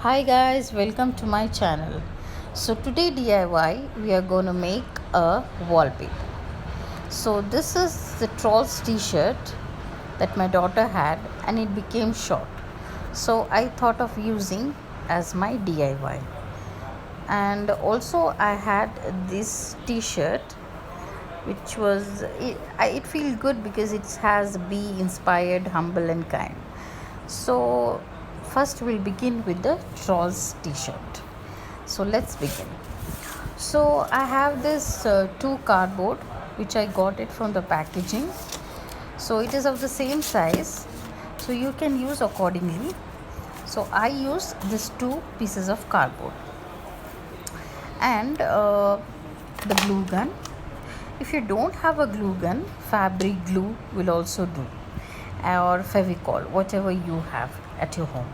Hi guys, welcome to my channel. So today DIY we are going to make a wallpaper. So this is the Trolls t-shirt that my daughter had and it became short. So I thought of using as my DIY. And also I had this t-shirt which was it feels good because it has be inspired, humble and kind. So first we'll begin with the Trolls t-shirt. So let's begin. So I have this two cardboard which I got it from the packaging. So it is of the same size, so you can use accordingly. So I use these two pieces of cardboard and the glue gun. If you don't have a glue gun, fabric glue will also do, or Fevicol, whatever you have at your home,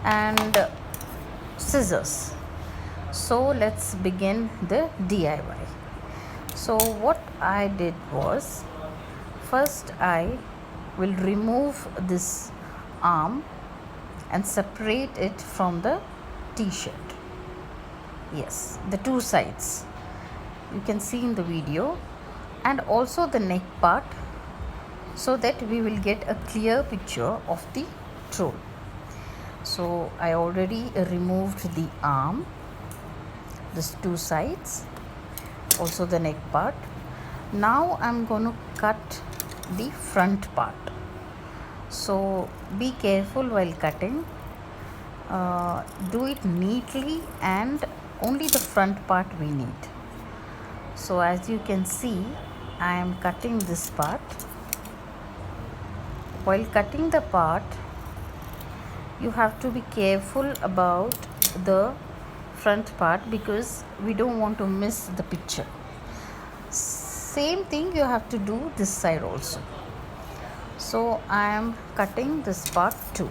and scissors. So let's begin the DIY. So what I did was, first I will remove this arm and separate it from the t-shirt. Yes, the two sides you can see in the video, and also the neck part, so that we will get a clear picture of the troll. So I already removed the arm, these two sides, also the neck part. Now I'm going to cut the front part. So be careful while cutting. Do it neatly, and only the front part we need. So as you can see, I am cutting this part. While cutting the part, you have to be careful about the front part because we don't want to miss the picture. Same thing you have to do this side also. So I am cutting this part too.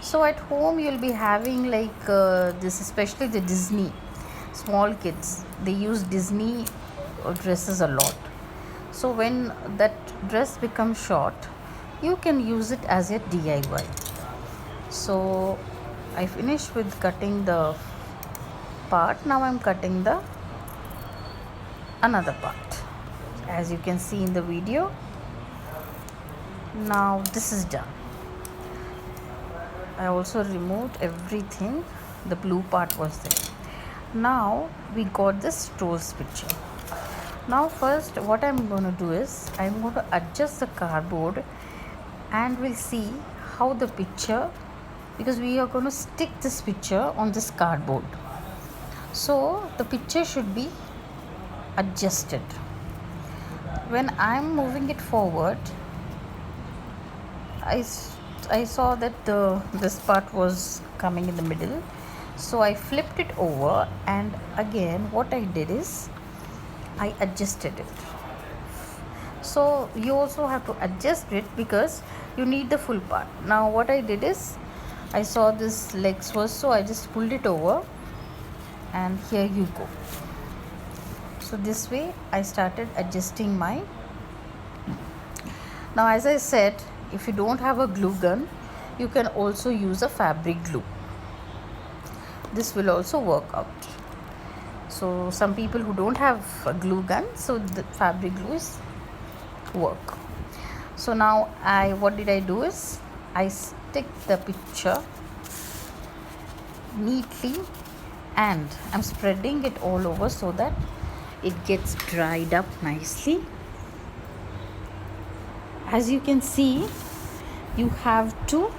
So at home you'll be having like this, especially the Disney small kids, they use Disney dresses a lot. So when that dress becomes short, you can use it as a DIY. So I finished with cutting the part. Now I'm cutting the another part, as you can see in the video. Now this is done. I also removed everything. The blue part was there. Now we got this Trolls picture. Now first what I'm going to do is I'm going to adjust the cardboard and we'll see how the picture, because we are going to stick this picture on this cardboard. So the picture should be adjusted. When I'm moving it forward, I saw that this part was coming in the middle, so I flipped it over, and again what I did is I adjusted it. So you also have to adjust it because you need the full part. Now what I did is I saw this legs was, so I just pulled it over, and here you go. So this way I started adjusting my. Now as I said, if you don't have a glue gun, you can also use a fabric glue. This will also work out. So some people who don't have a glue gun, so the fabric glue is work. So now what did I do is I stick the picture neatly, and I'm spreading it all over so that it gets dried up nicely. As you can see, you have to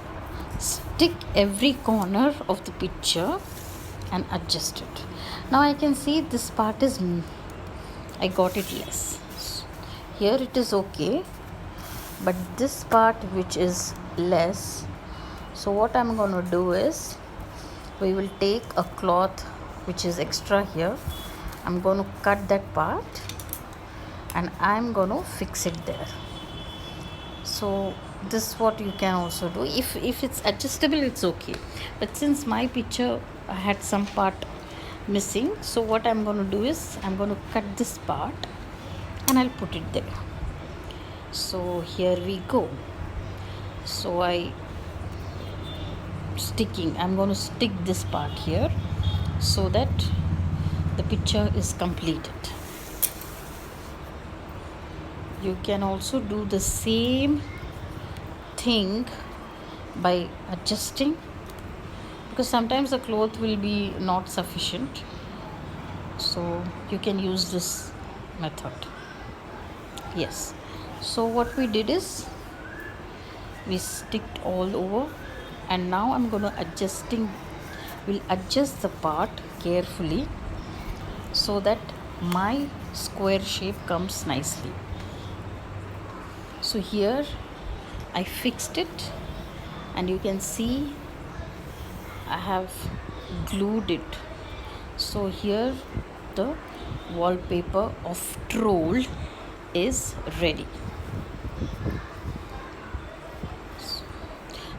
stick every corner of the picture and adjust it. Now I can see this part is, I got it less. Here it is okay, but this part which is less, so what I'm going to do is we will take a cloth which is extra here. I'm going to cut that part and I'm going to fix it there. So this is what you can also do. If it's adjustable, it's okay, but since my picture had some part missing, so what I'm going to do is I'm going to cut this part and I'll put it there. So here we go. So I sticking. I'm going to stick this part here so that the picture is completed. You can also do the same thing by adjusting, because sometimes the cloth will be not sufficient, so you can use this method. Yes, so what we did is we sticked all over, and now I'm going to will adjust the part carefully so that my square shape comes nicely. So here I fixed it, and you can see I have glued it. So here the wallpaper of troll is ready.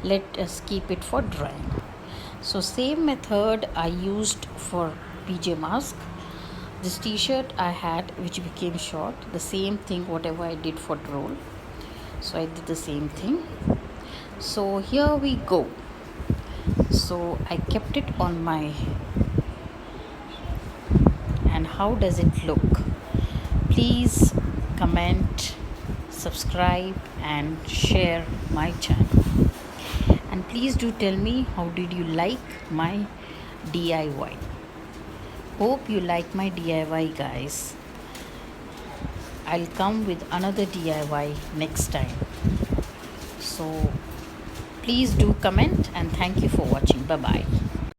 Let us keep it for drying. So same method I used for PJ mask. This t-shirt I had which became short, the same thing whatever I did for troll, so I did the same thing. So here we go. So I kept it on my, and how does it look? Please comment, subscribe and share my channel, and please do tell me how did you like my DIY. Hope you like my DIY, guys. I'll come with another DIY next time. So please do comment, and thank you for watching. Bye bye.